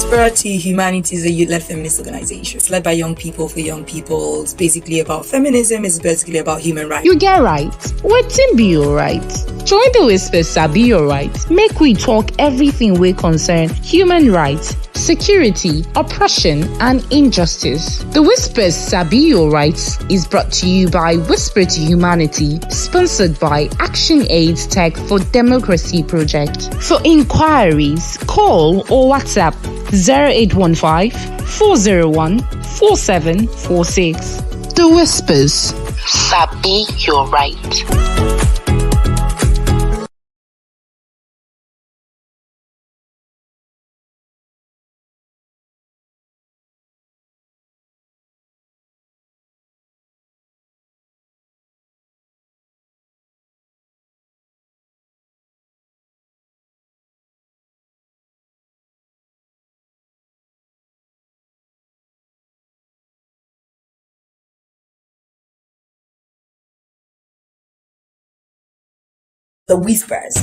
Whisper to Humanity is a youth-led feminist organization. It's led by young people for young people. It's basically about feminism. It's basically about human rights. You get right. Wetin be your right? Join the Whisper Sabi your right. Make we talk everything we concern human rights, security, oppression, and injustice. The Whisper Sabi your rights is brought to you by Whisper to Humanity, sponsored by Action Aid Tech for Democracy Project. For inquiries, call or WhatsApp 0815 401 4746. The Whispers. Sabi your right. The Whispers.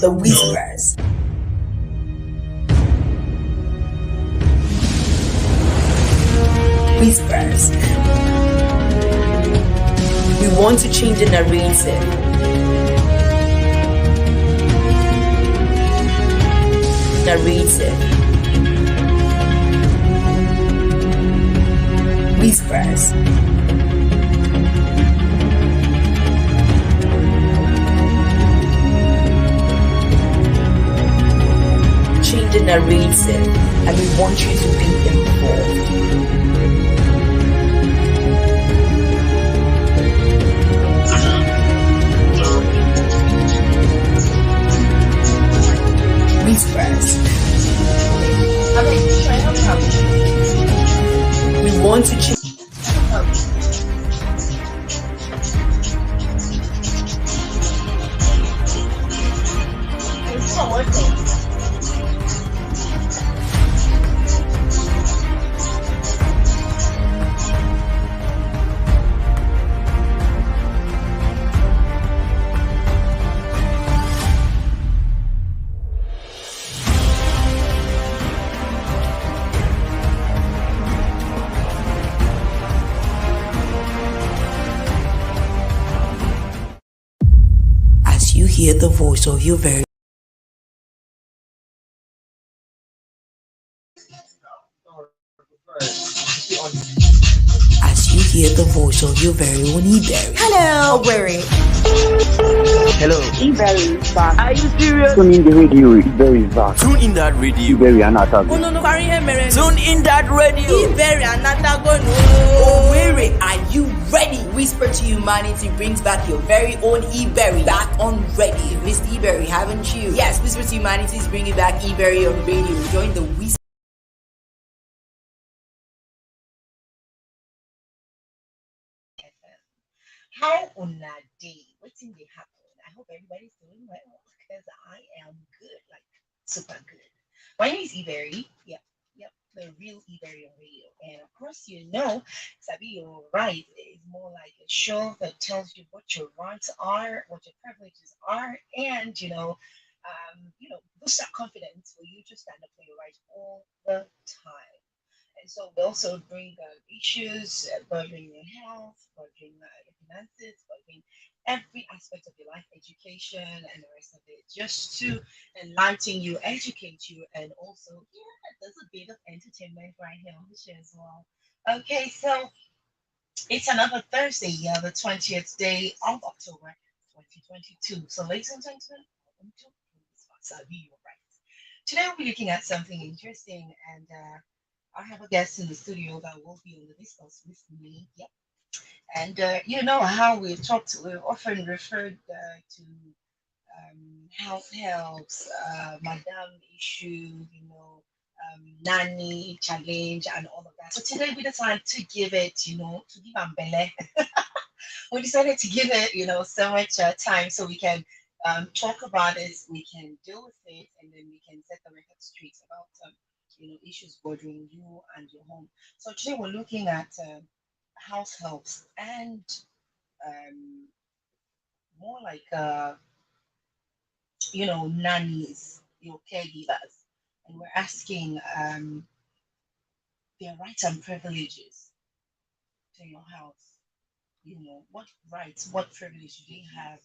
The Whispers. Whispers. We want to change the narrative. Whispers. Change the narrative, and we want you to be involved. Whispers. We want to change. It's not working. You hear the voice of your very own eBerry. Hello, Berry. Hello. eBerry is back. Are you serious? Tune in the radio, eBerry is back. Tune in that radio. eBerry another. Oh no, carry him, Mary. Tune in that radio. eBerry another go. Oh, Where are you ready? Whisper to Humanity brings back your very own eBerry back on ready. You've missed eBerry, haven't you? Yes, Whisper to Humanity is bringing back eBerry on radio. Join the Whisper. How on that day? What's in the happen? I hope everybody's doing well because I am good, like super good. My name is eBerry. Yep. the real eBay on radio. And of course, Sabi, you're right. It's more like a show that tells you what your rights are, what your privileges are, and boost that confidence for you to stand up for your rights all the time. And so we also bring issues bothering your health, bothering your finances, bothering every aspect of your life, education, and the rest of it, just to enlighten you, educate you, and also, yeah, there's a bit of entertainment right here on the show as well. Okay, so it's another Thursday, yeah, the 20th day of October 2022. So, ladies and gentlemen, welcome to Sabi, right. Today we'll be looking at something interesting, and I have a guest in the studio that will be on the discuss with me. Yep. And you know how we've often referred to health helps, madam issue, nanny challenge, and all of that. So today we decided to give it, to give Ambele. We decided to give it, so much time so we can talk about it, we can deal with it, and then we can set the record straight about, issues bothering you and your home. So today we're looking at house helps and um, more like nannies, your caregivers, and we're asking their rights and privileges to your house. What rights, what privilege do they have?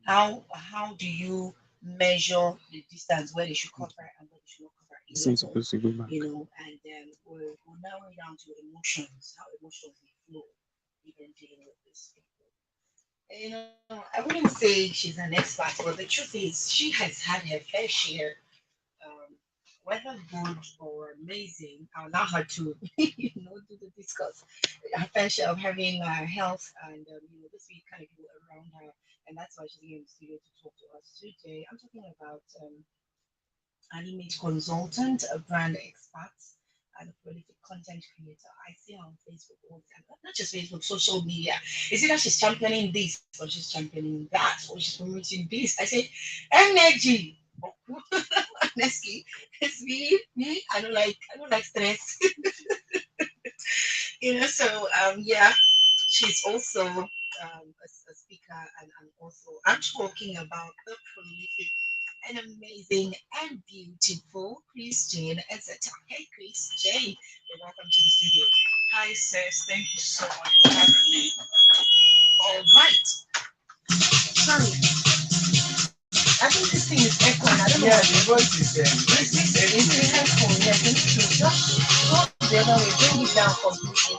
How do you measure the distance where they should cover and where they should not cover in your home? And then we'll narrow it down to emotions, how emotions they flow, even dealing with this people. I wouldn't say she's an expert, but the truth is she has had her fair share, um, whether good or amazing. I'll allow her to, do the discuss her fair share of having health and, this week kind of people around her. And that's why she's here in the studio to talk to us today. I'm talking about an image consultant, a brand expert, and a prolific content creator. I see her on Facebook all the time. Not just Facebook, social media. Is it that she's championing this or she's championing that or she's promoting this? I say, energy. Honestly, it's me. I don't like stress. Yeah, she's also a speaker, and also I'm talking about the prolific and amazing and beautiful Chris Jane, etc. Hey, Chris Jane, you're welcome to the studio. Hi, sis. Thank you so much for having me. All right. Sorry, I think this thing is echoing. I don't know Yeah, what. the voice is there. It's a headphone. Yes, it's true. Just go the other way. Bring it down completely.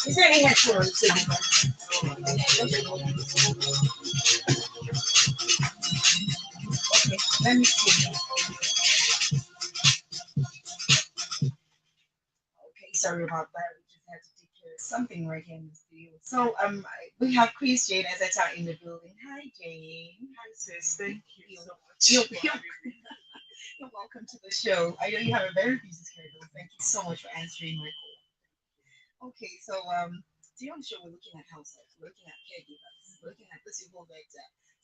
Is there any headphone on the table? Okay, let me see. Okay, sorry about that. We just had to take care of something right here in the studio. So we have Chris Jane as that's in the building. Hi, Jane. Hi, sis. Thank you so You're, much for you're, having me. you're welcome to the show. I know you have a very busy schedule. Thank you so much for answering my call. Okay, so today on the show we're looking at households, we're looking at caregivers, we're looking at the people that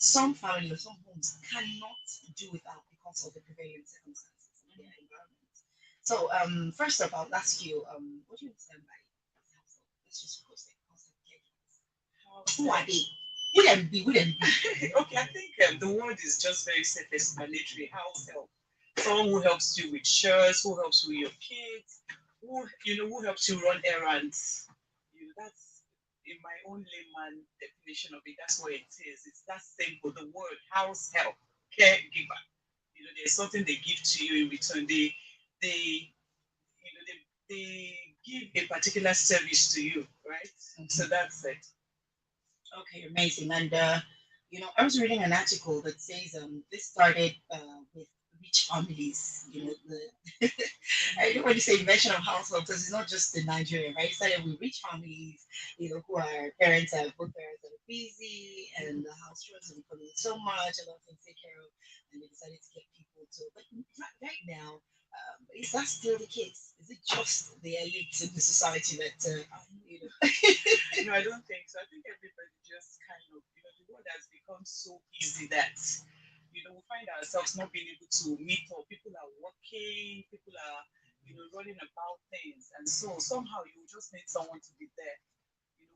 some family or some homes cannot do without because of the prevailing circumstances in their environment. So first of all, I'll ask you, what do you understand by household? Let's just post it. Household caregivers. How's Who are that? they? Who them be? Who them be? Okay, I think the word is just very self-explanatory. House help. Someone who helps you with chores, who helps you with your kids, who helps you run errands. That's in my own layman definition of it. That's what it is. It's that simple. The word house help, caregiver. There's something they give to you in return. They they give a particular service to you, right? So that's it. Okay, amazing. And I was reading an article that says this started with rich families. I don't want to say invention of household because it's not just in Nigeria, right? It started with rich families, who are both parents are busy, and the house chores are becoming so much, a lot of things to take care of, and they decided to get people to. But right now, is that still the case? Is it just the elite in the society that No, I don't think so. I think everybody just kind of, the world has become so easy that we find ourselves not being able to meet up. People are working, people are, running about things. And so somehow you just need someone to be there,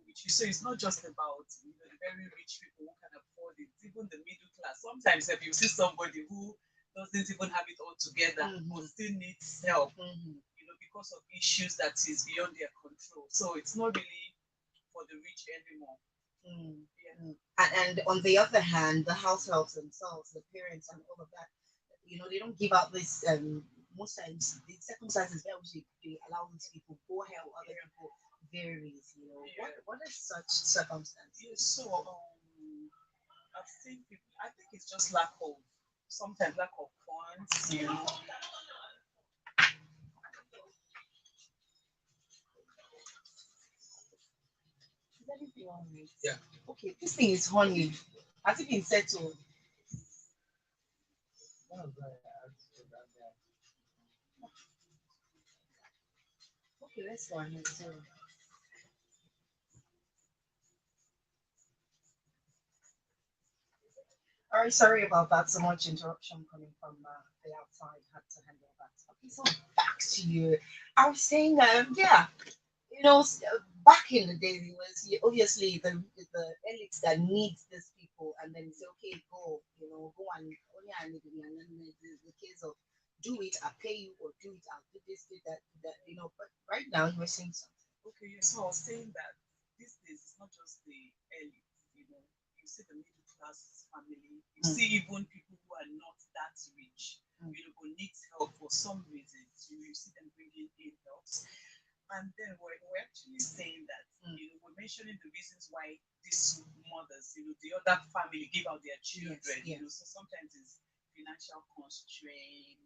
with you. So it's not just about, the very rich people who can afford it, even the middle class. Sometimes if you see somebody who doesn't even have it all together, but still needs help, because of issues that is beyond their control. So it's not really for the rich anymore. Mm, Yeah. and on the other hand, the households themselves, the parents and all of that, they don't give out this. Most times, the circumstances where which they allow these people go help other people varies. Yeah. What is such circumstances? Yeah, so I've seen people. I think it's just lack of sometimes lack of funds. Is anything wrong with it? Yeah. Okay, this thing is honey. Has it been settled? Okay, let's go ahead. All right, sorry about that. So much interruption coming from the outside. Had to handle that. Okay, so back to you. I was saying, yeah, back in the day, it was obviously the elites that needs these people, and then say, okay, go, go and only I need it, and then the case of do it, I'll pay you, or do it, I'll do this, do that, do that, But right now, you were saying something. Okay, yeah, so I was saying that these days it's not just the elite, you see the middle class family, you see even people who are not that rich, who needs help for some reasons, you see them bringing in helps. And then we're actually saying that, we're mentioning the reasons why these mothers, the other family give out their children, Yes, yes. so sometimes it's financial constraint,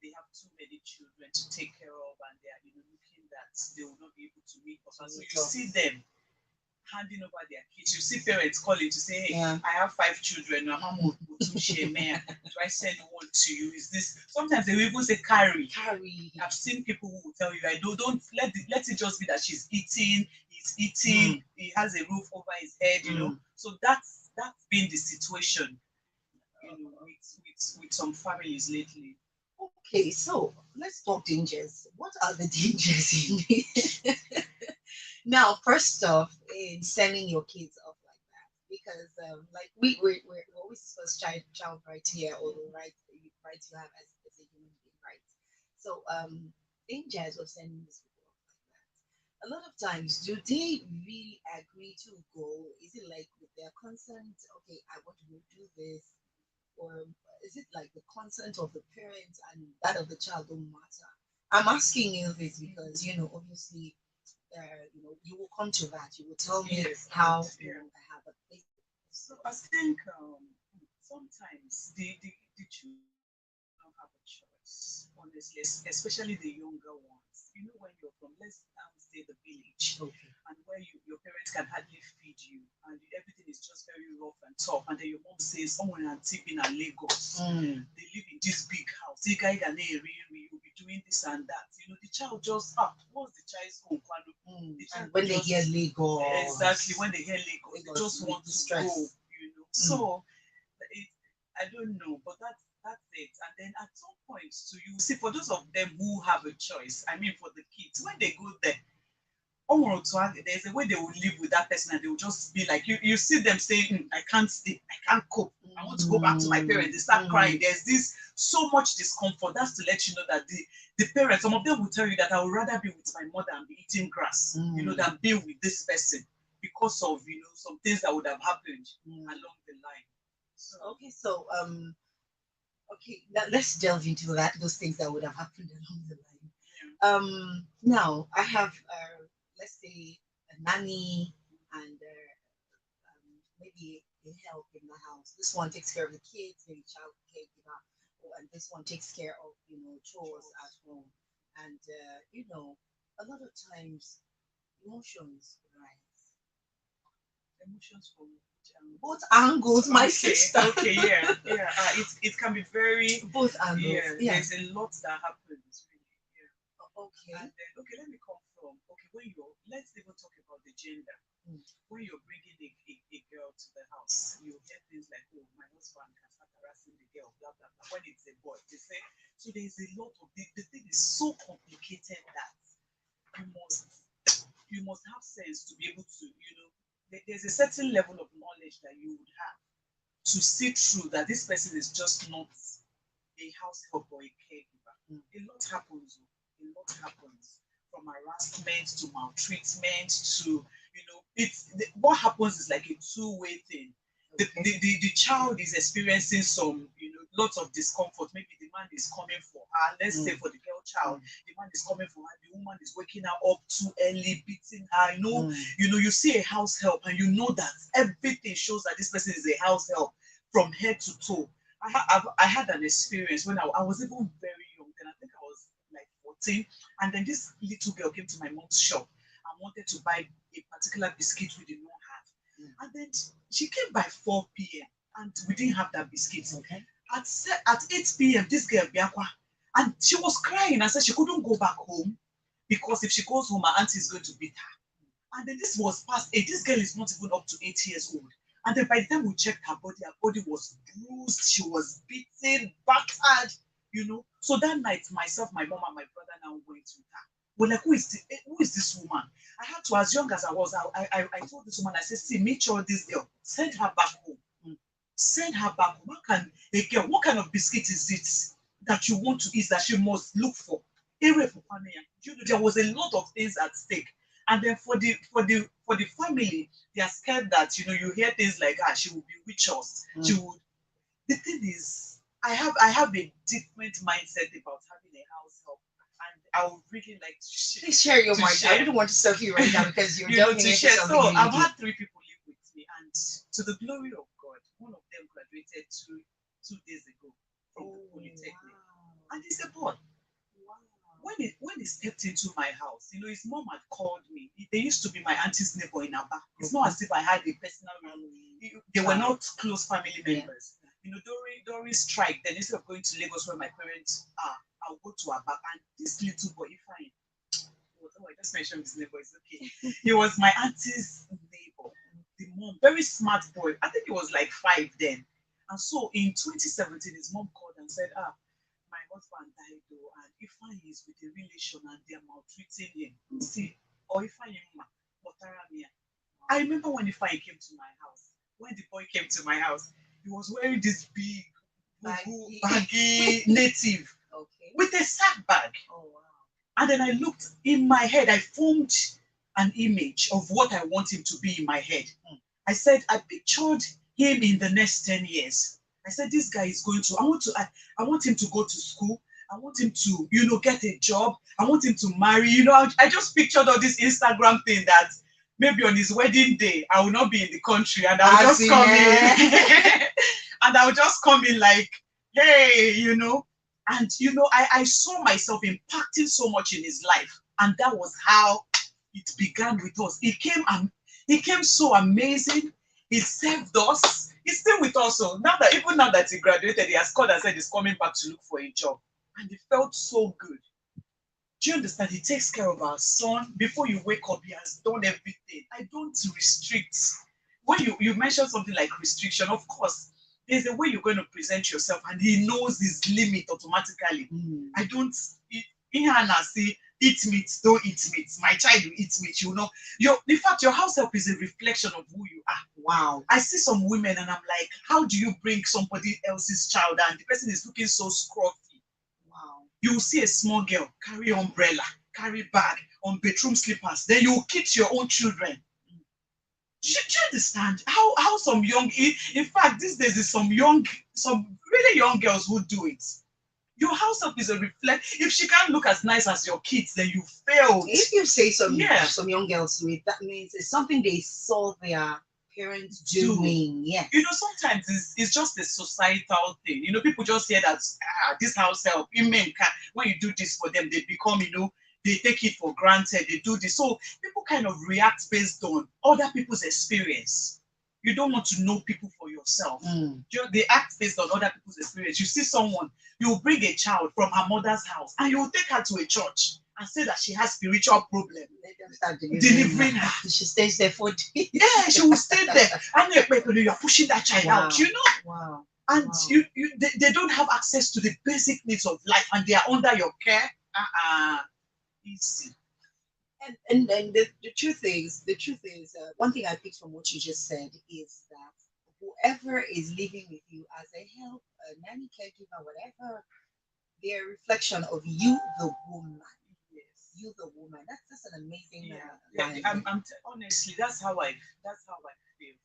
they have too many children to take care of, and they are, looking that they will not be able to meet up. And so you see them handing over their kids. You see parents calling to say, "Hey, Yeah. I have 5 children. Your mom will share me. Do I send one to you? Is this?" Sometimes they will even say, "Carry." Carry. I've seen people who will tell you, "I don't let it just be that she's eating, he's eating, he has a roof over his head, So that's been the situation, with some families lately. Okay, so let's talk dangers. What are the dangers in it? Now, first off, in sending your kids off like that, because like we're always first child right here, or the rights you have as a human being, right? So dangers of sending these people off like that. A lot of times, do they really agree to go? Is it like with their consent? Okay, I want to go do this, or is it like the consent of the parents and that of the child don't matter? I'm asking you this because obviously, you will come to that. You will tell me Yes, how yeah. I have a place. So I think sometimes the children don't have a choice, honestly, especially the younger ones. When you're from, let's say, the village, Okay. and where your parents can hardly feed you, and everything is just very rough and tough, and then your mom says, "Someone and in Lagos, they live in this big house. You guys are you'll be doing this and that." The child just what's the child's own kwano? The child And when they just hear Lagos, exactly when they hear Lagos, they just want to stress. go. So it, I don't know, but that's it. And then at some point, so you see, for those of them who have a choice, I mean, for the kids, when they go there, there's a way they will live with that person, and they will just be like, you see them saying, "I can't stay, I can't cope, I want to go back to my parents." They start crying. There's this so much discomfort. That's to let you know that the parents, some of them will tell you that I would rather be with my mother and be eating grass, than be with this person, because of some things that would have happened along the line. Okay, so okay, let's delve into those things that would have happened along the line. Now I have let's say a nanny and maybe a help in the house. This one takes care of the kids, maybe child caregiver, and this one takes care of chores at home. And a lot of times emotions rise. Emotions from Both angles, my okay, sister. okay, yeah, yeah. It can be very Both angles. yeah. There's a lot that happens really. Yeah. Okay. And then let me come from when let's even talk about the gender. When you're bringing a girl to the house, you hear things like, "Oh, my husband can start harassing the girl, blah blah blah. When it's a boy, they say so. There's a lot of the thing is so complicated that you must you must have sense to be able to, there's a certain level of knowledge that you would have to see through that this person is just not a house help or a caregiver. A lot happens. A lot happens from harassment to maltreatment to, what happens is like a two-way thing. The child is experiencing some, lots of discomfort. Maybe the man is coming for her. Let's say for the girl child, the man is coming for her. The woman is waking her up too early, beating her. You see a house help, and you know that everything shows that this person is a house help from head to toe. I had an experience when I was even very young. Then I think I was like 14, and then this little girl came to my mom's shop and wanted to buy a particular biscuit we did not have. And then she came by 4 p.m. and we didn't have that biscuit. Okay. At 8 p.m., this girl biakwa, and she was crying and said she couldn't go back home because if she goes home, her auntie is going to beat her. And then this was past 8. This girl is not even up to 8 years old. And then by the time we checked her body was bruised, she was beaten, battered, So that night, myself, my mom, and my brother now went with her. We're like, who is this woman? I had to, as young as I was, I told this woman, I said, see, make sure this girl, send her back home. Send her back home. What kind of biscuit is it that you want to eat that she must look for? There was a lot of things at stake. And then for the family, they are scared that you hear things like she will bewitch us. She would. The thing is, I have a different mindset about having a house help, and I would really like to Please share your mind. I don't want to stop you right now because you're delving into something. So I've had 3 people live with me, and to the glory of God, one of them graduated two days ago from the Polytechnic, and he's a boy. When he stepped into my house, his mom had called me. They used to be my auntie's neighbor in Aba. It's not as if I had a personal relationship. They were not close family members. During strike, then instead of going to Lagos where my parents are, I'll go to Aba. And this little boy, I just mentioned his neighbor, it's okay. He was my auntie's neighbor. The mom, very smart boy. I think he was like 5 then. And so in 2017, his mom called and said, my husband died though, and Ifeanyi is with a relation and they're maltreating him. See, or Ifeanyi I remember when Ifeanyi came to my house. When the boy came to my house, he was wearing this big, baggy native with a sack bag. Oh wow! And then I looked in my head. I formed an image of what I want him to be in my head. I said I pictured him in the next 10 years. I said, this guy is going to, I want him to go to school. I want him to, get a job. I want him to marry. I just pictured all this Instagram thing that maybe on his wedding day, I will not be in the country and I will just come in. And I will just come in like, hey, And, I saw myself impacting so much in his life. And that was how it began with us. He came so amazing. He saved us. He's still with us. So even now that he graduated, he has called and said he's coming back to look for a job. And it felt so good. Do you understand? He takes care of our son. Before you wake up, he has done everything. I don't restrict. When you mention something like restriction, of course, there's a way you're going to present yourself, and he knows his limit automatically. I don't, see, eat meat, don't eat meat. My child will eat meat, in fact, your house help is a reflection of who you are. Wow. I see some women and I'm like, how do you bring somebody else's child and the person is looking so scruffy? Wow. You will see a small girl carry umbrella, carry bag, on bedroom slippers. Then you will kick your own children. Do you understand how some young, in fact, these days is some really young girls who do it. Your house help is a reflect. If she can't look as nice as your kids, then you failed. If you say some young girls do it, that means it's something they saw their parents doing. Yeah. Sometimes it's just a societal thing. People just hear that this house help, when you do this for them, they become, they take it for granted. They do this. So people kind of react based on other people's experience. You don't want to know people for yourself. They act based on other people's experience. You see someone, you will bring a child from her mother's house and you will take her to a church and say that she has spiritual problem. Let them start delivering her. She stays there for days. Yeah, she will stay there. And you're pushing that child out, Wow. and Wow. they don't have access to the basic needs of life, and they are under your care. Easy. And the truth is, one thing I picked from what you just said is that whoever is living with you as a help, a nanny, caregiver, whatever, they're a reflection of you, the woman. Yes. You, the woman. That's an amazing Yeah. line. Honestly, that's how I feel.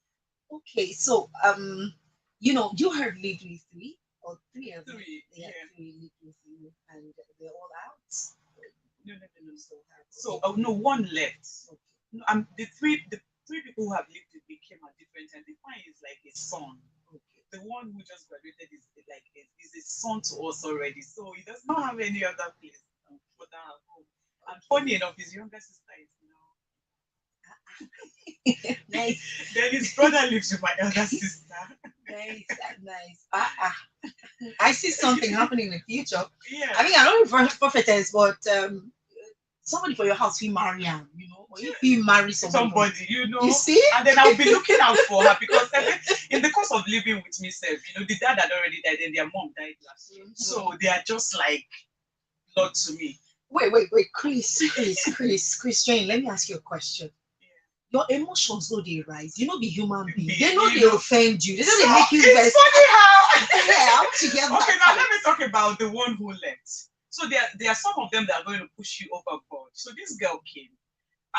Okay, so you have lived with three of them. Three. Yeah, Yeah. three lived with you, and they're all out. No. You still have. So, Okay. no, one left. Okay. No, the three people who have lived with me came at different times. The fine is like a son. Okay. The one who just graduated is a son to us already. So he does not have any other place for that home. And funny enough, his younger sister is now. Nice, Then his brother lives with my elder sister. nice, nice. I see something happening in the future. Yeah. I mean, I don't know if prophetess, but somebody for your house, you marry him, or if you marry somebody, Somebody. you see? And then I'll be looking out for her because in the course of living with me, self, the dad had already died and their mom died last year. So they are just like blood to me. Wait, Chris Jane, let me ask you a question. Your emotions know they rise. Be human being. They know they offend you. They know they make you It's best. funny how. Yeah, how to get Okay, that now part. let me talk about the one who left. So there are some of them that are going to push you overboard. So this girl came,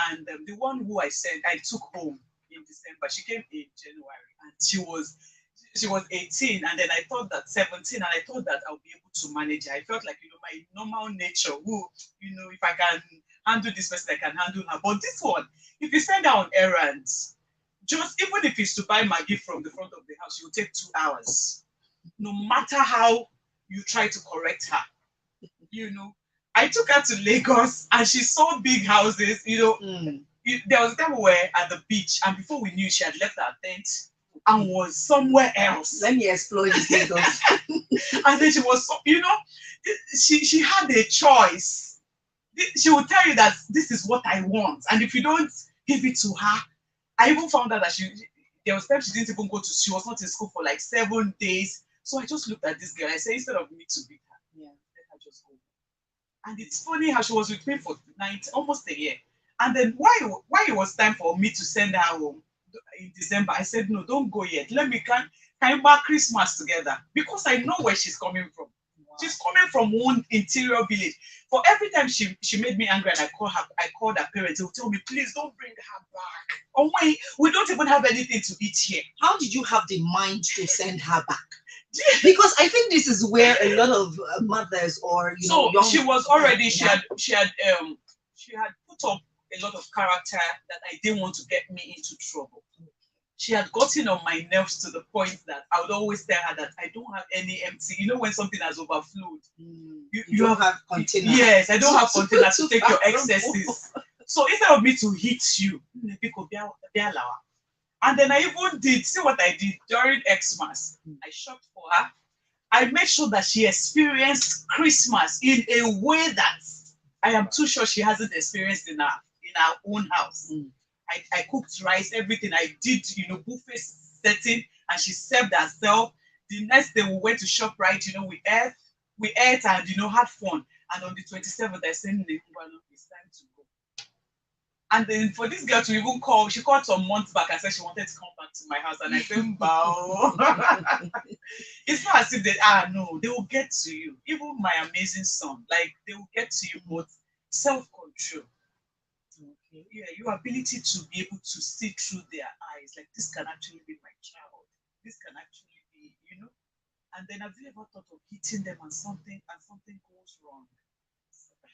and the one who I took home in December. She came in January, and she was 18, and then I thought that 17, and I thought that I'll be able to manage her. I felt like my normal nature, if I can handle this person, I can handle her. But this one, if you send her on errands, just even if it's to buy Maggie from the front of the house, you'll take 2 hours. No matter how you try to correct her, I took her to Lagos, and she saw big houses. There was a time we were at the beach, and before we knew, she had left her tent and was somewhere else. Let me explore this Lagos. And then she was, she had a choice. She would tell you that this is what I want, and if you don't give it to her, I even found out that there was times she didn't even go to. She was not in school for like 7 days. So I just looked at this girl. I said, instead of me to beat her, let her just go. And it's funny how she was with me for almost a year. And then why it was time for me to send her home in December, I said, no, don't go yet. Let me can mark Christmas together, because I know where she's coming from. Wow. She's coming from one interior village. For every time she made me angry and I called her parents, they would tell me, please don't bring her back. Oh wait, we don't even have anything to eat here. How did you have the mind to send her back? Because I think this is where a lot of mothers or young she was already she had put up a lot of character that I didn't want to get me into trouble. She had gotten on my nerves to the point that I would always tell her that I don't have any empty. When something has overflowed, you don't have container. Yes, I don't have container to take your excesses. So instead of me to hit you, and then I even did, see what I did during Xmas. I shopped for her. I made sure that she experienced Christmas in a way that I am too sure she hasn't experienced in her own house. I cooked rice, everything. I did, buffet setting, and she served herself. The next day we went to ShopRite, we ate and had fun. And on the 27th, I said, it's time to go. And then for this girl to even call, she called some months back and said she wanted to come back to my house. And I said, bow. It's not as if no, they will get to you. Even my amazing son, they will get to you, but self-control. Okay. Yeah, your ability to be able to see through their eyes, like this can actually be my child. This can actually be, And then have you ever thought of hitting them and something goes wrong? I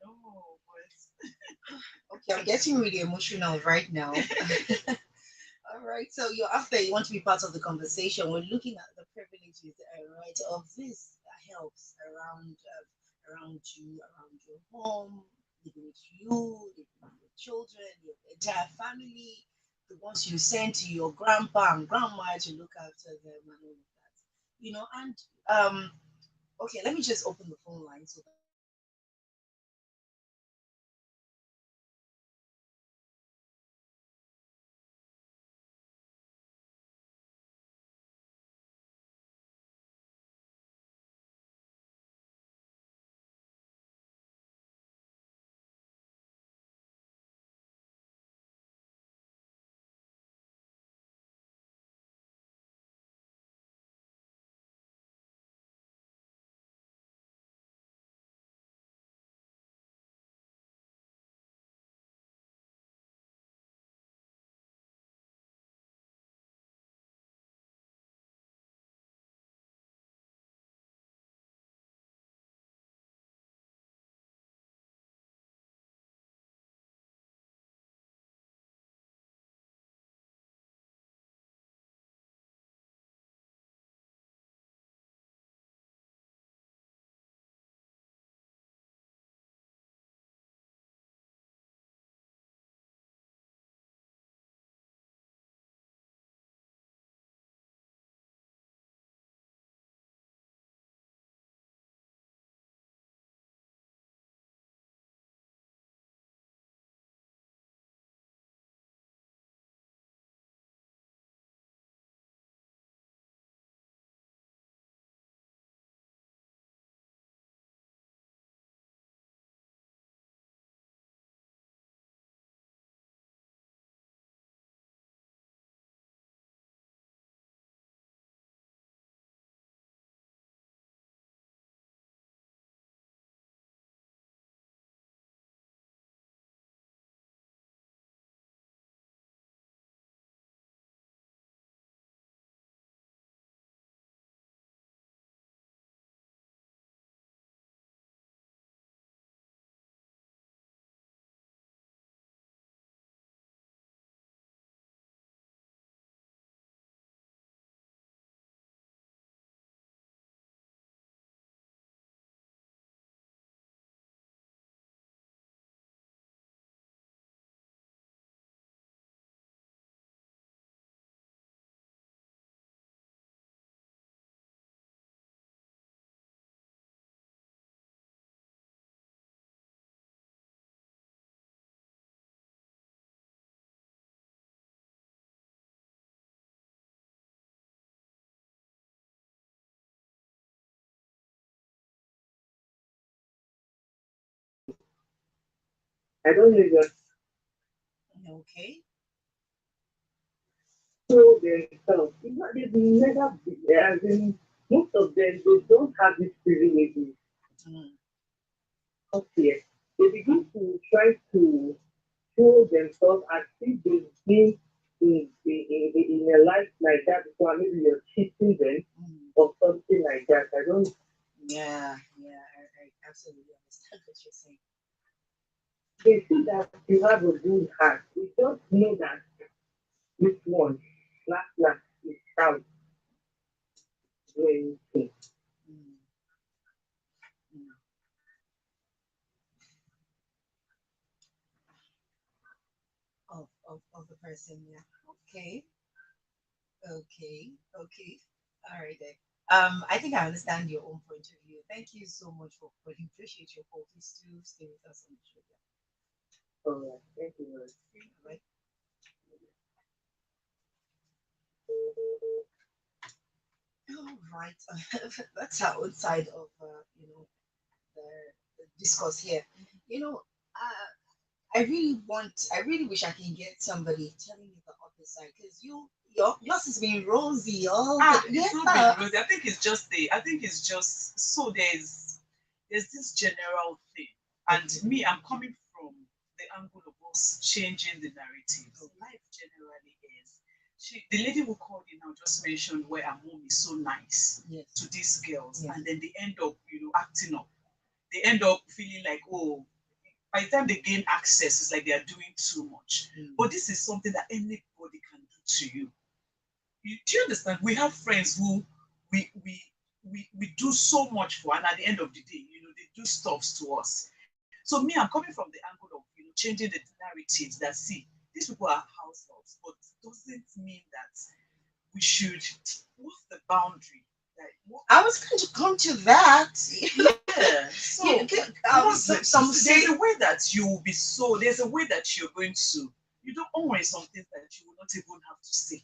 don't know, but okay, I'm getting really emotional right now. All right, so you're after you want to be part of the conversation. We're looking at the privileges, right, of this helps around you, around your home, living with you, living with your children, your entire family, the ones you send to your grandpa and grandma to look after them and all of that. And okay, let me just open the phone line so that I don't know, just Okay. show themselves. They've never been, as in, most of them, they don't have this privileges Mm. up here. They begin to try to show themselves as if they've been in a life like that before, maybe you're cheating them Mm. or something like that. I don't, Yeah, yeah, I absolutely understand what you're saying. they see that you have a good heart. We just know that this one, last, is out when you Mm. Mm. Of the person, yeah. Okay, okay, okay. All right then. I think I understand your own point of view. Thank you so much for calling. Appreciate your call. Please do stay with us on the show. all right, thank you very much. Yeah. All right. All right. That's our own side of the, the discourse here. You know, I really wish I can get somebody telling me the other side because yours has been rosy all the It's not yeah. been rosy. I think it's just the. I think it's just so there's this general thing, and me, I'm coming from the angle of us changing the narratives. Life generally is. The lady who called in now just mentioned where her mom is so nice Yes. to these girls, Yes. and then they end up, acting up. They end up feeling like, oh, by the time they gain access, it's like they are doing too much. Mm. But this is something that anybody can do to you. Do you understand? We have friends who we do so much for, and at the end of the day, they do stuffs to us. So me, I'm coming from the angle of changing the narratives that see these people are house helps, but doesn't mean that we should. What's the boundary? Like, I was going to come to that. yeah. So there's a way that you will be so. There's a way that you're going to. You don't own some things that you will not even have to say,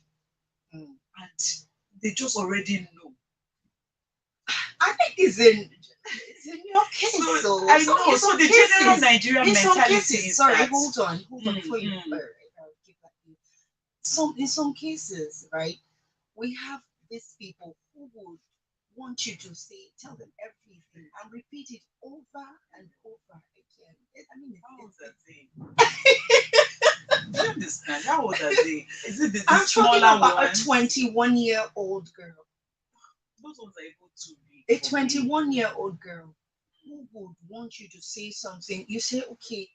Mm. and they just already know. I think it's in your case. So I know. So the general Nigerian in some mentality cases, is sorry, that. hold on before you give that. In some cases, right, we have these people who would want you to tell them everything and repeat it over and over again. I mean, How old are they? Do you understand? How old are they? Is it the I'm talking smaller about ones? a 21-year-old girl. Those ones are able to be. A 21-year-old girl who would want you to say something. You say, okay,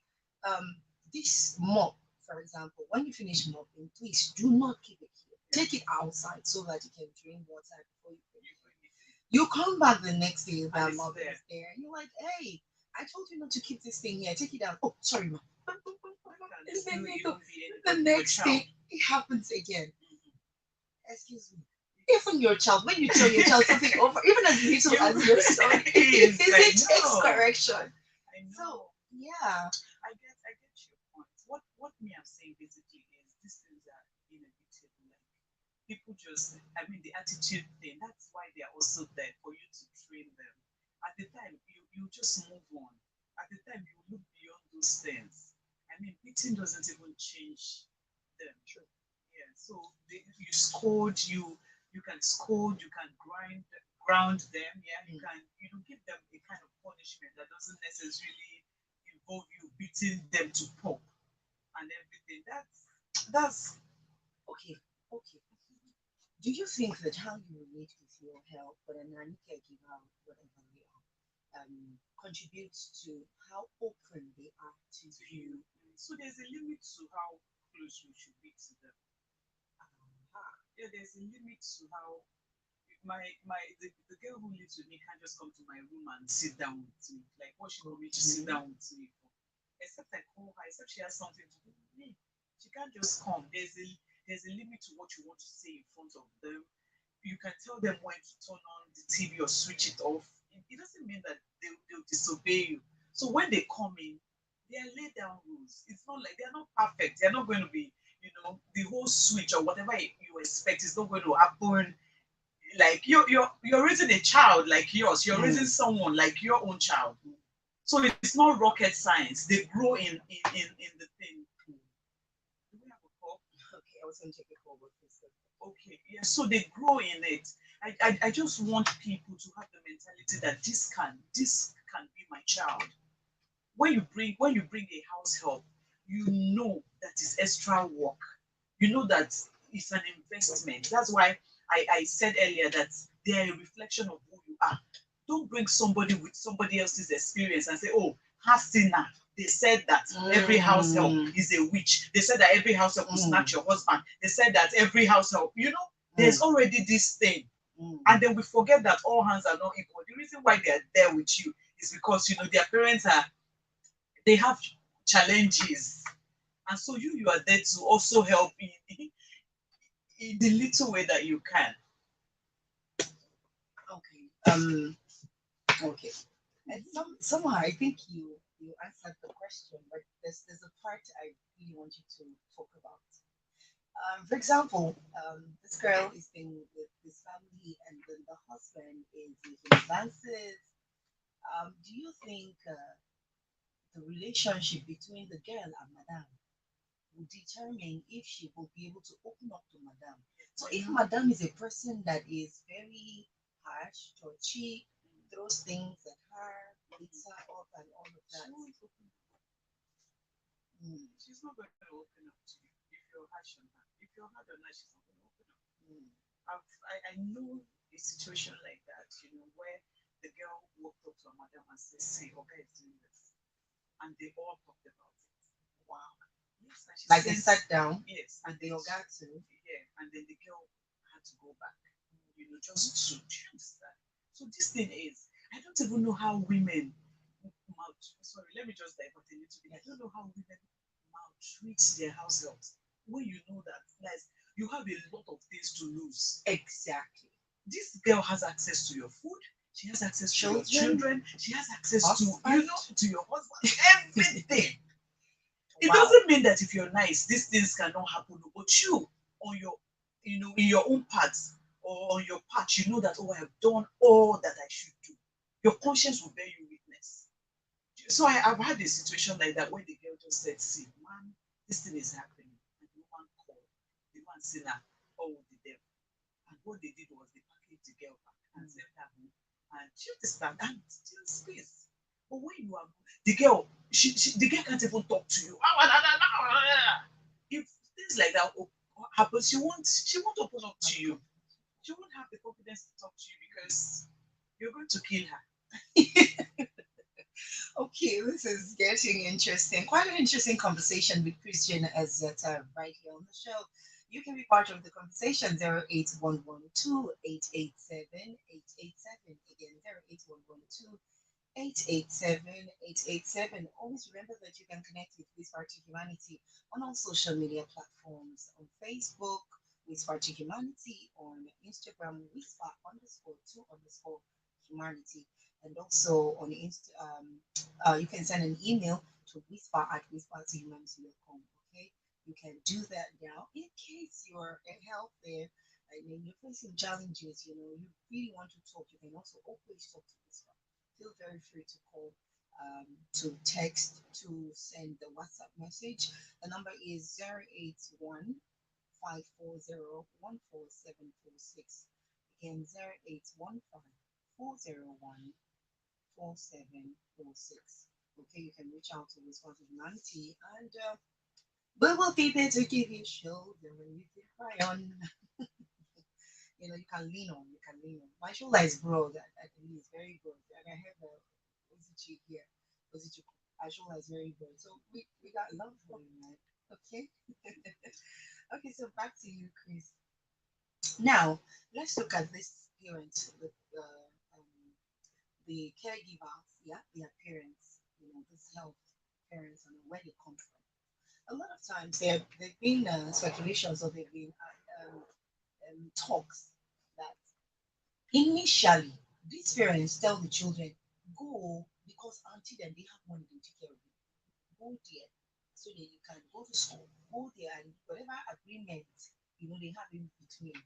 this mop, for example, when you finish mopping, please do not keep it here. Take it outside so that you can drink water before you bring it in. You come back the next day, that it's mop there. is there, and you're like, hey, I told you not to keep this thing here. Take it out. Oh, sorry, ma. Can And still then you even go, be the your next child. day, it happens again. Excuse me. Even your child, when you tell your child something over, even as little as your son, Yes, it I takes know. correction. I know. So, yeah. I get your point. What me I'm saying basically is these things are inevitable. Like people just, I mean, the attitude thing. That's why they are also there for you to train them. At the time, you just move on. At the time, you look beyond those things. I mean, beating doesn't even change them. True. Yeah. So you scold, you can scold, you can ground them. Yeah. You can give them a kind of punishment that doesn't necessarily involve you beating them to pulp and everything. That's Okay. Okay. Do you think that how you relate with your help, but a nanny caregiver, whatever they are, contributes to how open they are to you? so there's a limit to how close we should be to them. Yeah, there's a limit to how the girl who lives with me can't just come to my room and sit down with me. Like what she want me to sit down with me for. Except I call her, except she has something to do with me. She can't just come. There's a limit to what you want to say in front of them. You can tell them when to turn on the TV or switch it off. It doesn't mean that they'll disobey you. So when they come in, they are laid down rules. It's not like they're not perfect. They're not going to be, the whole switch or whatever you expect is not going to happen. Like you're raising a child like yours. You're raising someone like your own child. So it's not rocket science. They grow in the thing. Do we have a call? Okay, I was going to take a call, but please go. Okay, yeah. So they grow in it. I just want people to have the mentality that this can be my child. When you bring a house help, you know that is extra work. You know that it's an investment. That's why I said earlier that they are a reflection of who you are. Don't bring somebody with somebody else's experience and say, oh, Hasina, they said that every house help is a witch. They said that every house help will snatch your husband. They said that every house help, there's already this thing. And then we forget that all hands are not equal. The reason why they are there with you is because their parents they have challenges. And so you are there to also help in the little way that you can. Okay. Okay. And somehow I think you answered the question, but there's a part I really want you to talk about. For example, this girl is being with this family, and then the husband is making advances. Do you think the relationship between the girl and Madame will determine if she will be able to open up to Madame? So if Madame is a person that is very harsh, touchy, throws things at her, beats her up, and all of that. Mm, She's not going to open up to you if you're harsh on her. If you're hard on her, she's not going to open up. mm, I know a situation like that, where the girl walked up to her madam and said, see, Oga is doing this. And they all talked about it. wow. Yes, and she Like they sent, sat down yes, and and they then all got to. yeah, and then the girl had to go back, just to, do you understand? So this thing is, I don't even know how women sorry, let me just divert a little bit. I don't know how women maltreat their house helps when you know that, guys, you have a lot of things to lose. Exactly. This girl has access to your food. She has access to your Children, children. She has access to husband. to your husband. Everything. It Wow. doesn't mean that if you're nice, these things cannot happen. But you, on your, in your own parts or on your part, you know that, oh, I have done all that I should do. Your conscience will bear you witness. So I've had a situation like that where the girl just said, see, man, this thing is happening. And the woman called. The man said, oh, the devil. And what they did was they packaged the girl back and sent her home. And she understand and still space. But when you are the girl, the girl can't even talk to you. If things like that happens, she won't open up to you. She won't have the confidence to talk to you because you're going to kill her. Okay, this is getting interesting. Quite an interesting conversation with Christian as right here on the show. You can be part of the conversation 08112 887 887. Again, 08112 887 887. Always remember that you can connect with This Part of Humanity on all social media platforms. On Facebook, Whisper to Humanity. On Instagram, Whisper underscore to underscore humanity. And also on you can send an email to whisper@whispertohumanity.com. Okay, you can do that now in case you're in health there. I mean, you're facing challenges, you really want to talk, you can also always talk to Whisper. Feel very free to call, to text, to send the WhatsApp message. The number is 081 540 14746. Again, 081 540 14746. Okay, you can reach out to Response to Humanity, and we will be there to give you shoulder when you can cry on. You can lean on. My shoulder is broad, I believe it's very broad. And I have a Ozichi here. Ozichi, our shoulder is very broad. So we got love for you, man. Okay? Okay, so back to you, Chris. Now, let's look at this parent with the caregivers, yeah, their parents, this health parents and where they come from. A lot of times there've been speculations or there've been talks that initially these parents tell the children, go because auntie them they have money to take care of you. Go there so that you can go to school. Go there and whatever agreement they have in between,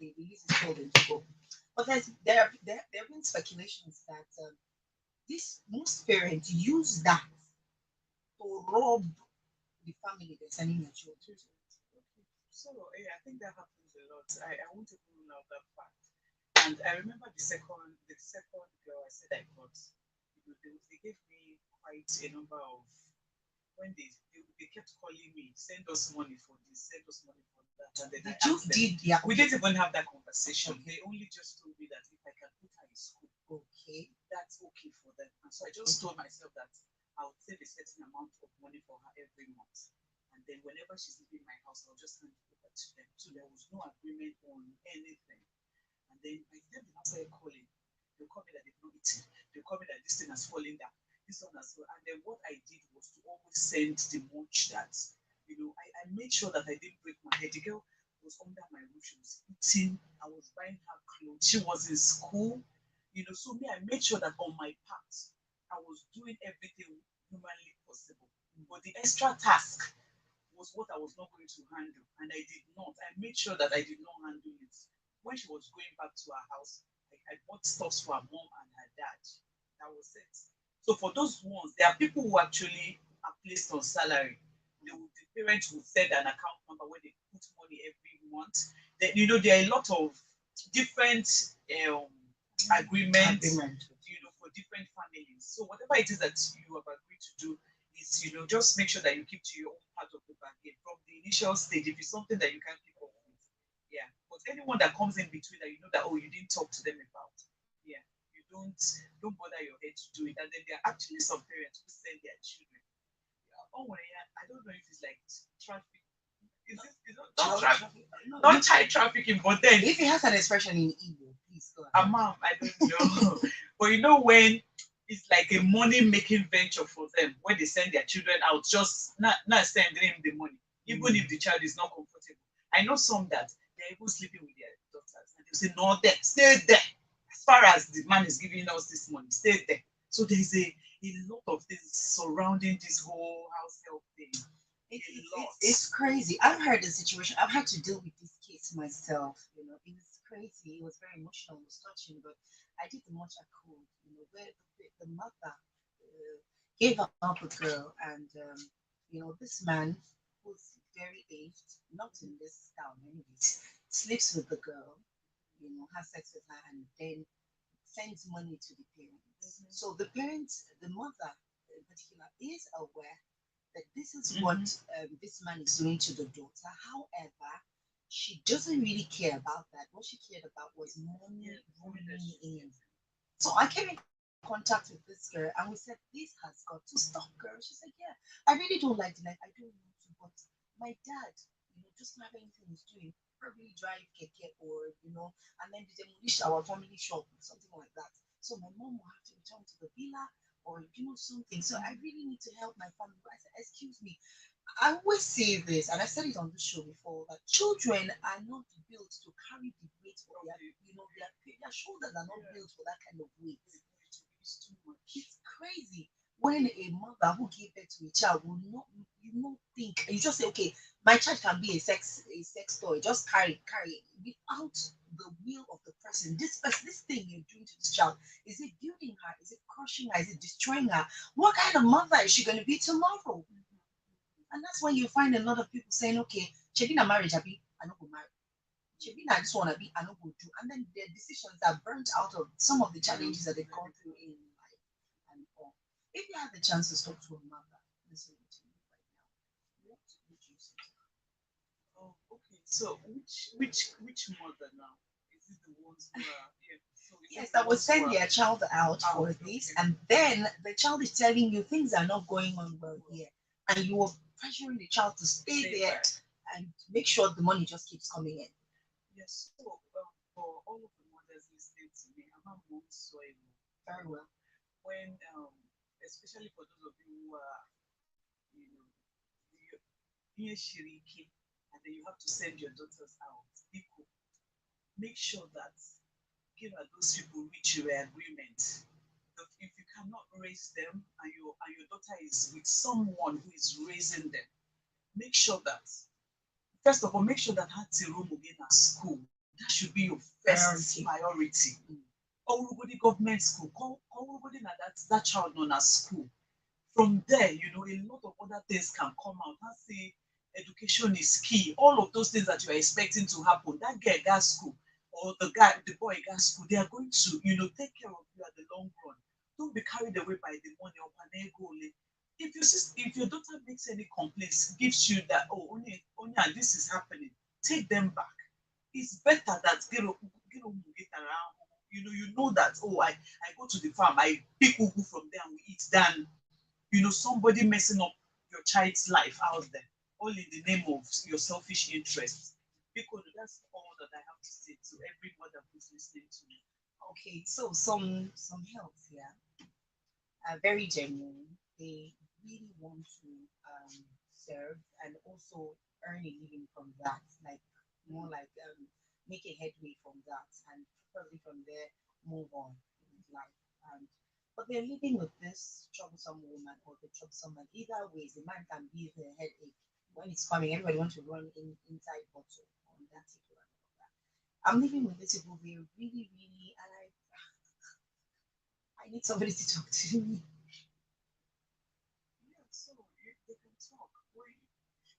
they release the children to go. But there have been speculations that this most parents use that to rob the family they're sending their children to. So yeah, I think that happens a lot. I won't even rule out that fact. And I remember the second girl I said I got, they gave me quite a number of when they kept calling me, send us money for this, send us money for that. And then I Did you asked them, did yeah, we didn't even have that conversation. Okay. They only just told me that if I can put her in school, okay. that's okay for them. And so I just told myself that I would save a certain amount of money for her every month. And then whenever she's leaving my house, I'll just hand it over to them. So there was no agreement on anything. And then by the time they now started calling, they'll call me that they've not eaten. They'll call me that this thing has fallen down. This one as well. And then what I did was to always send the much that, I made sure that I didn't break my head. The girl was under my roof. She was eating. I was buying her clothes. She was in school. So me, I made sure that on my part, I was doing everything humanly possible. But the extra task was what I was not going to handle. And I did not. I made sure that I did not handle it. When she was going back to her house, I bought stuff for her mom and her dad. That was it. So for those ones, there are people who actually are placed on salary. The parents will send an account number where they put money every month. Then, there are a lot of different um, agreements, for different families. So whatever it is that you have agreed to do is, just make sure that you keep to your own part of the bargain from the initial stage. If it's something that you can't keep up with, yeah. But anyone that comes in between that that you didn't talk to them about, yeah, you don't bother your head to do it. And then there are actually some parents who send their children. Oh, yeah, I don't know if it's like traffic. Not traffic, not child trafficking, but then If it has an expression in Igbo, please go ahead. mom, I don't know. But when it's like a money making venture for them, when they send their children out, just not sending them the money, even if the child is not comfortable. I know some that they're even sleeping with their daughters, and they say, no, there, stay there. As far as the man is giving us this money, stay there. So there's a lot of things surrounding this whole house help thing. It's crazy. I've heard the situation. I've had to deal with this case myself. It was crazy. It was very emotional. It was touching, but I did the much I could. Where the mother gave up a girl, and this man who's very aged, not in this town, anyways, sleeps with the girl. Has sex with her, and then sends money to the parents. So the parents, the mother in particular, is aware that this is what this man is doing to the daughter. However, she doesn't really care about that. What she cared about was money rolling in. So I came in contact with this girl and we said, this has got to stop, girl. She said, yeah, I really don't like the life. I don't want to, but my dad, doesn't have anything he's doing. Probably drive keke or, and then demolish our family shop or something like that. So my mom will have to return to the villa or something. So I really need to help my family. But I said, excuse me. I always say this, and I said it on the show before, that children are not built to carry the weight for their shoulders are not built for that kind of weight. It's too much. It's crazy when a mother who gave birth to a child will not, think, you just say, okay, my child can be a sex toy, just carry it without the will of the person. This thing you're doing to this child, is it building her? Is it crushing her? Is it destroying her? What kind of mother is she going to be tomorrow? And that's when you find a lot of people saying, okay, checking a marriage, I don't go marry. Checking I just want to be, I don't go do. And then their decisions are burnt out of some of the challenges that they've gone through in life and all. If you have the chance to talk to a mother, listening to you right now, what would you say? Oh, okay. So which mother now? Is it the ones who are here? So yes, that will send their child out for this, and then the child is telling you things are not going on well here, and you are pressuring the child to stay there and make sure the money just keeps coming in. Yes. So for all of the mothers listening to me, I'm not mom soil very well. When especially for those of you who are, being shiriki, and then you have to send your daughters out. People, make sure that give those people reach your agreement. If you cannot raise them and your daughter is with someone who is raising them, make sure that first of all, make sure that Hatirum again at school. That should be your first priority. Or the government school, call putting that child on a school. From there, a lot of other things can come out. I say education is key. All of those things that you are expecting to happen, that girl got school, or the boy got school, they are going to, take care of you at the long run. Don't be carried away by the money or panego. If your daughter makes any complaints, gives you that, oh, only and this is happening, take them back. It's better that get around. You know that, oh, I go to the farm, I pick ugu from there and we eat, than somebody messing up your child's life out there, all in the name of your selfish interests. Because that's all that I have to say to every mother who's listening to me. Okay, so some helps here are very genuine. They really want to serve and also earn a living from that, like more like make a headway from that, and probably from there move on in life. And but they're living with this troublesome woman or the troublesome man. Either ways, the man can be the headache when it's coming. Everybody wants to run inside bottle on that particular. I'm living with this people. They really, really, and I need somebody to talk to me. Yeah, so they can talk. Well,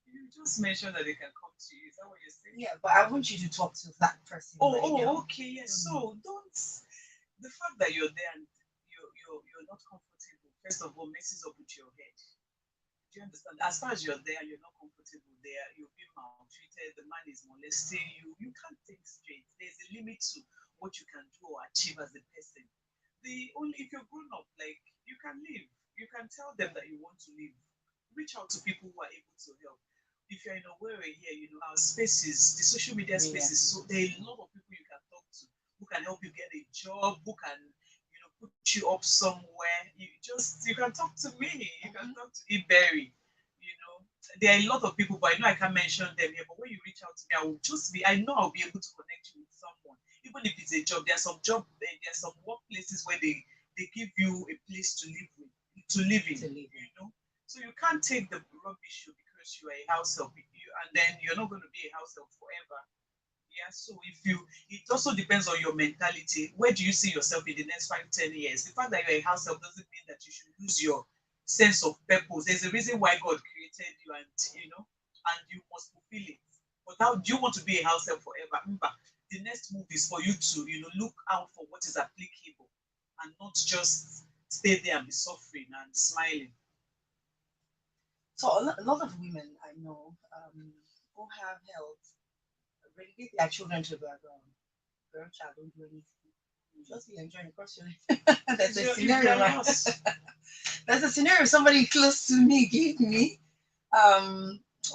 you just mentioned that they can come to you. Is that what you're saying? Yeah, but I want you to talk to that person Oh, right now. okay, yes. So don't the fact that you're there and you're not comfortable, first of all, messes up with your head. Do you understand? As far as you're there, you're not comfortable there, you're being maltreated, the man is molesting you, you can't think straight. There's a limit to what you can do or achieve as a person. The only if you're grown up, like you can live, you can tell them that you want to live. Reach out to people who are able to help. If you're in a way here, our spaces, the social media Really spaces, so there are a lot of people you can talk to who can help you get a job, who can put you up somewhere. You can talk to me. You can talk to Iberry. You know, there are a lot of people, but I know I can't mention them here. But when you reach out to me, I know I'll be able to connect you with someone. Even if it's a job, there's some workplaces where they give you a place to live to live in. To live in. So you can't take the rubbish because you are a house help, and then you're not going to be a house help forever. Yeah, so it also depends on your mentality. Where do you see yourself in the next 5, 10 years? The fact that you're a house help doesn't mean that you should lose your sense of purpose. There's a reason why God created you, and you must fulfill it. But how do you want to be a house help forever? Remember, the next move is for you to, look out for what is applicable and not just stay there and be suffering and smiling. So a lot of women I know who have health relegate their children to the girl child, don't do anything. Just be enjoying the course. There's a scenario. There's a scenario somebody close to me gave me.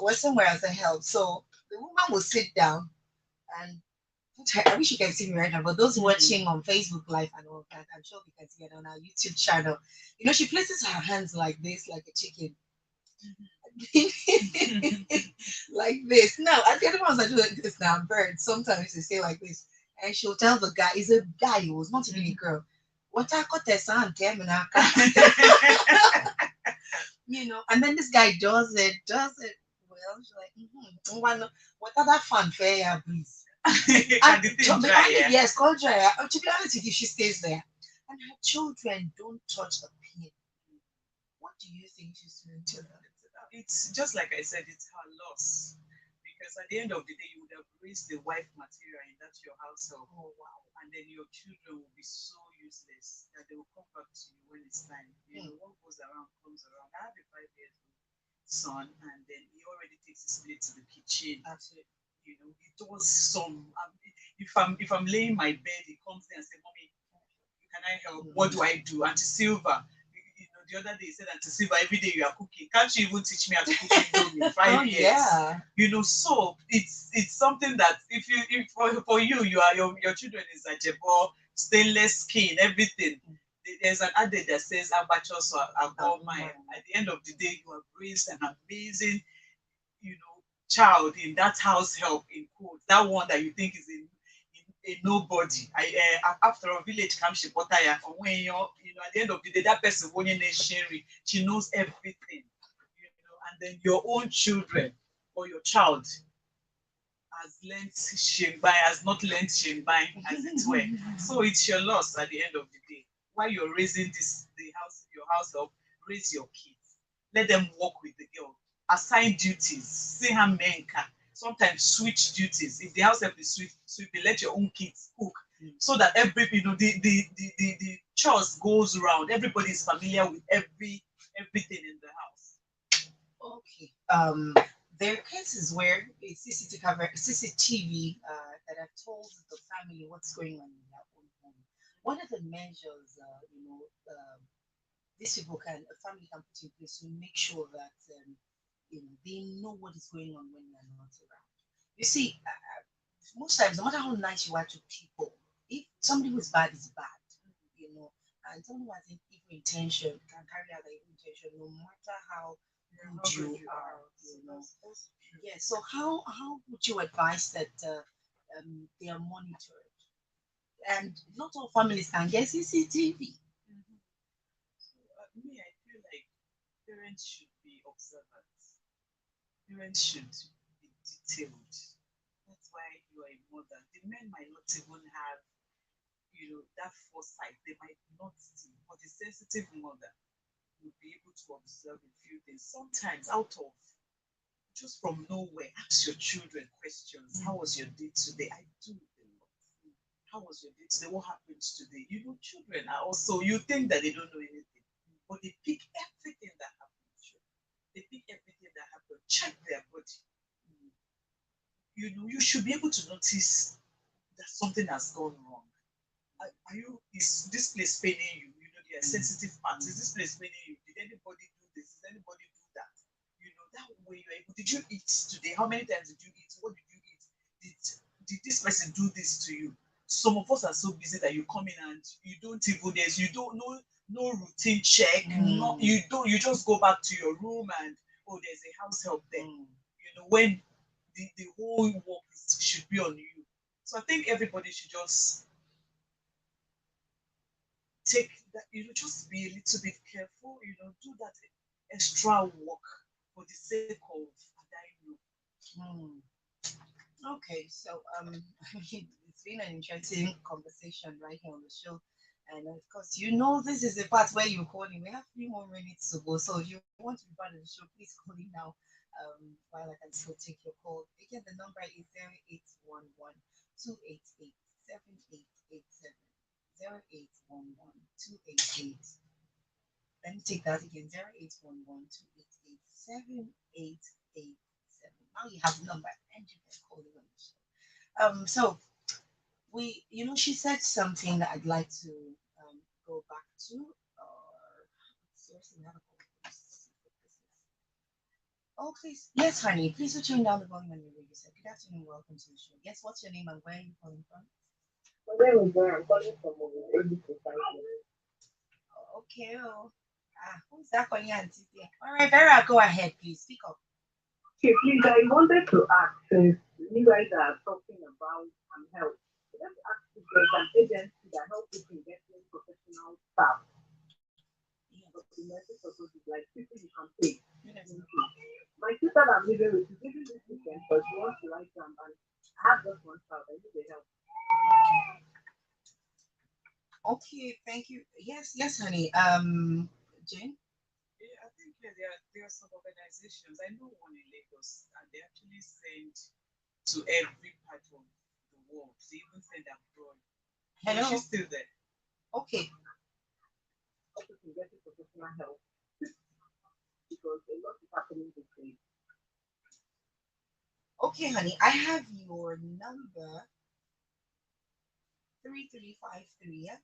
Was somewhere as a help. So the woman will sit down and I wish you can see me right now, but those watching on Facebook Live and all that, I'm sure we can see it on our YouTube channel. She places her hands like this, like a chicken. Like this. Now, at the other ones I do like this now, birds. Sometimes they say like this. And she'll tell the guy, it's a guy who was not even a girl. What I got this on and then this guy does it. Well, she's like, what other fanfare, yeah, please? And the thing dry, yeah. Yes, call dry. To be honest with you, she stays there. And her children don't touch a pin. What do you think she's doing to them? It's just like I said, it's her loss. Because at the end of the day, you would have raised the wife material in that your household. Oh wow. And then your children will be so useless that they will come back to you when it's time. What goes around comes around. I have a 5 years old son, and then he already takes his plate to the kitchen. Absolutely. He does some. If I'm laying my bed, he comes there and says, "Mommy, can I help? What do I do?" Auntie Silva, the other day he said, "Auntie Silva, every day you are cooking. Can't you even teach me how to cook in 5 years?" Yeah. So it's something that if for your children is a jebo, stainless skin, everything. There's an adage that says "Abachos are all mine." At the end of the day, you have raised an amazing, child in that house help in quotes. That one that you think is a nobody. After a village comes she potaya or when at the end of the day that person she knows everything. And then your own children or your child has not learnt Shembai as it were. So it's your loss at the end of the day. while you're raising your house help, raise your kids. Let them work with the girl. Assign duties. See how men can. Sometimes switch duties. If the house help is sweeping, let your own kids cook. So that the chores goes around. Everybody is familiar with everything in the house. Okay. There are cases where a CCTV that have told the family what's going on in their own home. What are the measures, these people a family can put in place to make sure that they know what is going on when they're not around? You see, most times, no matter how nice you are to people, if somebody who is bad is bad, you know, and someone who has an evil intention can carry out the evil intention no matter how good you are, you know. Yeah. So how would you advise that they are monitored? And not all families can get CCTV. Mhm. So, me, I feel like parents should be observant. Parents should be detailed. That's why you are a mother. The men might not even have, that foresight. They might not see, but the sensitive mother will be able to observe a few things. Sometimes out of just from nowhere, ask your children questions. How was your day today? I do it a lot. How was your day today? What happened today? Children are also, you think that they don't know anything, but they pick everything that happens. They pick everything that happened. Check their body. You should be able to notice that something has gone wrong. Is this place paining you? There are sensitive parts. Is this place paining you? Did anybody do this? Did anybody do that? That way you're able. Did you eat today? How many times did you eat? What did you eat? Did this person do this to you? Some of us are so busy that you come in and you don't even you don't know no routine check. No, you don't. You just go back to your room and there's a house help there. When the whole work should be on you. So I think everybody should just take that, just be a little bit careful, do that extra work for the sake of Adainu. Hmm. Okay, so it's been an interesting conversation right here on the show, and of course, this is the part where you're calling. We have 3 more minutes to go, so if you want to be part of the show, please call in now. While I can still take your call. Again, the number is 0811 288 7887. 0811 288. Let me take that again. 0811 288 7887. Now you have the number and you can call it on the show. So she said something that I'd like to go back to. Seriously, we have a call. Oh, please. Yes, honey. Please put turn down the volume on your radio set. Good afternoon. Welcome to the show. Yes, what's your name and where are you calling from? My name is Vera. I'm calling from Able Society. Okay. Oh. Who's that calling you, Auntie? All right, Vera, go ahead, please. Speak up. Okay, please, I wanted to ask, since you guys are talking about health, let's ask if there's an agency that helps people in getting professional staff. But the message also is like people you can pay. My sister that I'm living with is living this weekend, but she wants to write down, and I have just one child. I need the help. Okay, thank you. Yes, yes, honey. Jane? Yeah, I think there are some organizations. I know one in Lagos, and they actually send to every part of the world. They even send abroad. So Hello? she's still there. Okay. Also to get professional help because a lot is happening these days. Okay, honey. I have your number 3353. Yeah?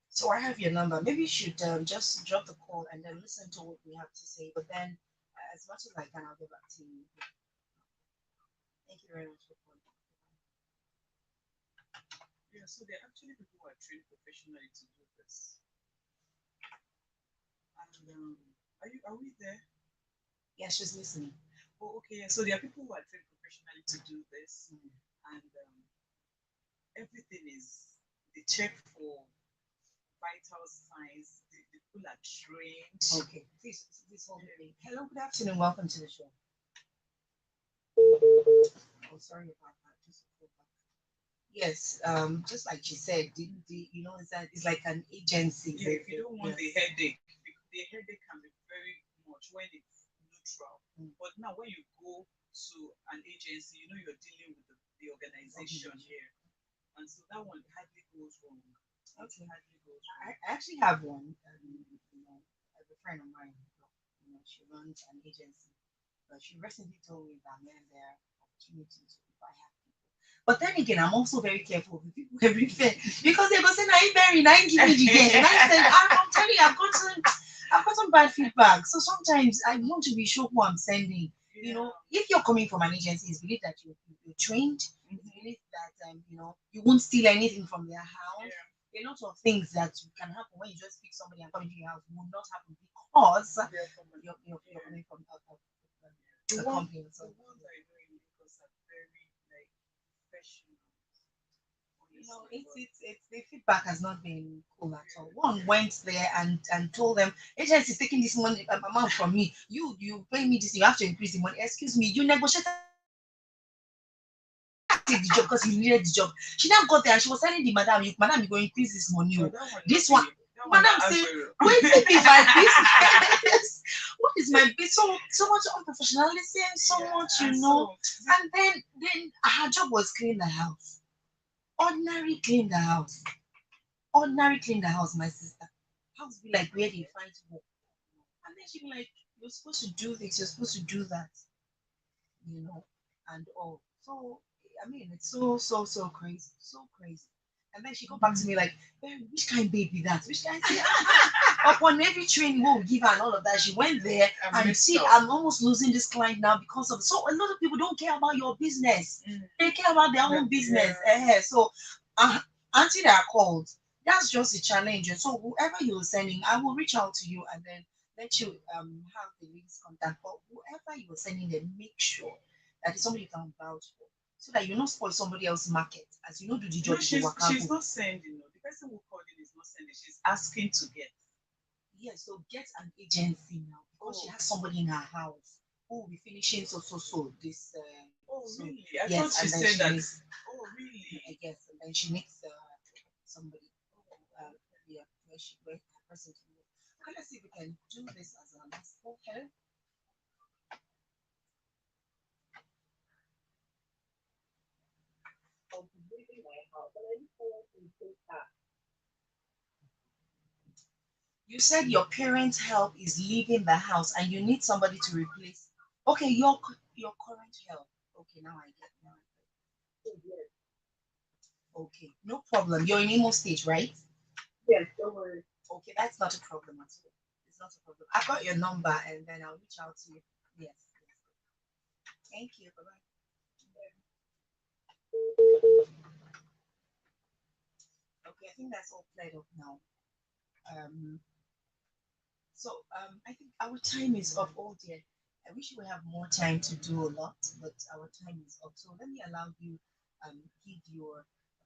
So I have your number. Maybe you should just drop the call and then listen to what we have to say. But then, as much as I can, I'll get back to you. Thank you very much for calling. Yeah, so there are actually people who are trained professionally to do this. And are we there? Yeah, she's listening. Oh, okay. Yeah. So there are people who are trained professionally to do this, and everything is they check for vital signs. The people are trained. Okay, please hold me. Hello, good afternoon. Welcome to the show. Oh, sorry about that. Just hold back. Yes, just like she said, it's like an agency. Yeah, if you don't want the Yes. headache, the headache can be very much when it's neutral. Mm. But now when you go to an agency, you know you're dealing with the organization here. And so that one hardly goes wrong. It Okay. hardly goes I wrong. actually have one. A friend of mine. She runs an agency, but she recently told me that man, there are opportunities if I have people. But then again, I'm also very careful with people I refer because they go say, "Now you bury, now you give me the game." And I said, "I'm telling you, I've gotten bad feedback. So sometimes I want to be sure who I'm sending. If you're coming from an agency, it's believed that you're trained. It's believed that you won't steal anything from their house. Yeah. A lot of things that can happen when you just pick somebody and come into your house will not happen because They're from you're yeah. coming from The a one company. the So ones I know in Lagos are very like professional, honestly. it's the feedback has not been cool at all. One went there and told them, agency is taking this money amount from me. You pay me this, you have to increase the money. Excuse me, you negotiated take the job because you needed the job. She now got there and she was telling the madam, madam, you go increase this money. So Oh. that one This not one, be that one madam not say, Agbero. wait, it be my business. What is my business? So much unprofessionalism, so Yeah, much, and so And then her job was clean the house. Ordinary clean the house. Ordinary clean the house, my sister. House be like where they find work. And then she be like, you're supposed to do this, you're supposed to do that, you know, and all. So I mean, it's so crazy, so crazy. And then she come back to me like, "Babe, which kind baby that? Which kind?" Say, upon every training we will give her and all of that, she went there I'm and messed see, up. I'm almost losing this client now because of so a lot of people don't care about your business. They care about their own business. So uh, until they are called, that's just a challenge. And so whoever you're sending, I will reach out to you and then let you have the links contact. But whoever you're sending them, make sure that it's somebody you can vouch for. So that you not spoil somebody else's market as you know do the No, job you she's work out. she's not sending. No, the person who called in is not sending. She's asking to get. Yes, so get an agency now because she Oh, has somebody in her house who will be finishing so this oh soon. really? I thought Yes, she and then said she that. needs Oh really? yes, and then she needs somebody. Uh, yeah, where her person can work. Okay, let's see if we can do this as a last. Okay. I'll be leaving my house and I just want to take her. You said your parents' help is leaving the house and you need somebody to replace. Okay, your current help. Okay, now I get now. So yes, Okay, no problem. You're in Imo State, right? yes, don't worry. Okay, that's not a problem at all. It's not a problem. I got your number and then I'll reach out to you. Yes, yes. Thank you. Bye bye. Okay, I think that's all played up now. Um, I think our time is up. Oh dear. I wish we have more time to do a lot, but our time is up. So let me allow you give your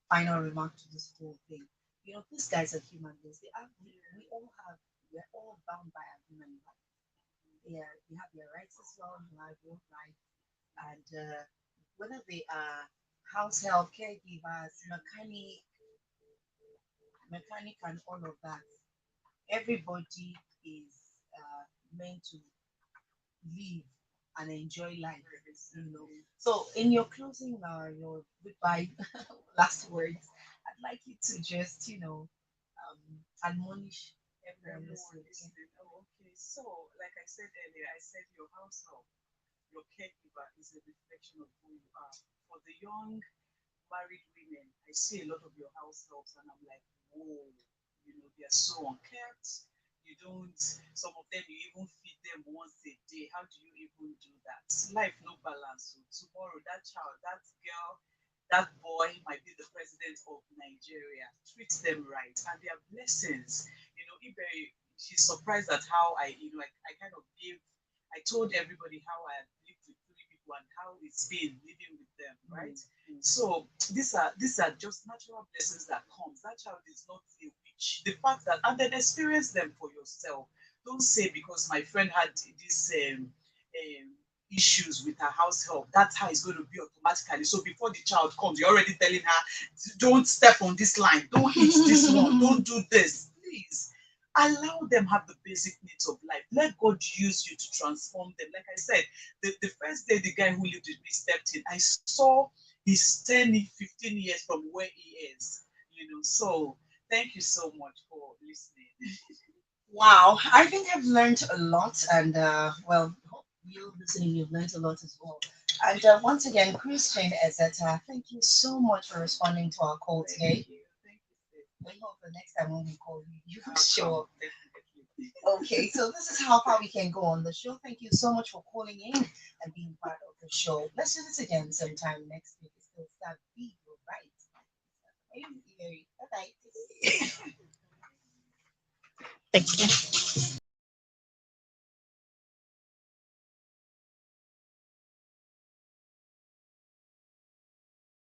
final remark to this whole thing. These guys are human beings. We all have we're all bound by our human rights. Yeah, you have your rights as well, you have your rights. And whether they are house help, caregivers, mechanic and all of that, everybody is meant to live and enjoy life. So, in your closing, your goodbye, last words, I'd like you to just, admonish everyone Everyone listening. listening. Oh, okay. So, like I said earlier, I said your household, your caregiver is a reflection of who you are. For the young married women, I see a lot of your house helps, and I'm like, whoa, they are so unkept. You don't, some of them, you even feed them once a day. How do you even do that? Life no balance. So tomorrow, that child, that girl, that boy might be the president of Nigeria. Treat them right, and they are blessings. Ibe, she's surprised at how I kind of gave. I told everybody how I had lived with three people and how it's been living with them, right? So these are just natural blessings that comes. That child is not a witch. The fact that and then experience them for yourself. Don't say because my friend had this issues with her house help, that's how it's going to be automatically. So before the child comes, you're already telling her, don't step on this line, don't eat this one, don't do this. Please allow them have the basic needs of life. Let God use you to transform them. Like I said, the first day the guy who lived with me stepped in, I saw he's 10, 15 years from where he is. So thank you so much for listening. Wow, I think I've learned a lot, and well, hope you listening, you've learned a lot as well. And once again, Christian Ezeta, thank you so much for responding to our call today. Thank you. We hope the next time when we call you, you will I'll show come, up. definitely. Okay, so this is how far we can go on the show. Thank you so much for calling in and being part of the show. Let's do this again sometime next week. It's still Sabi, right? Bye bye. Thank you.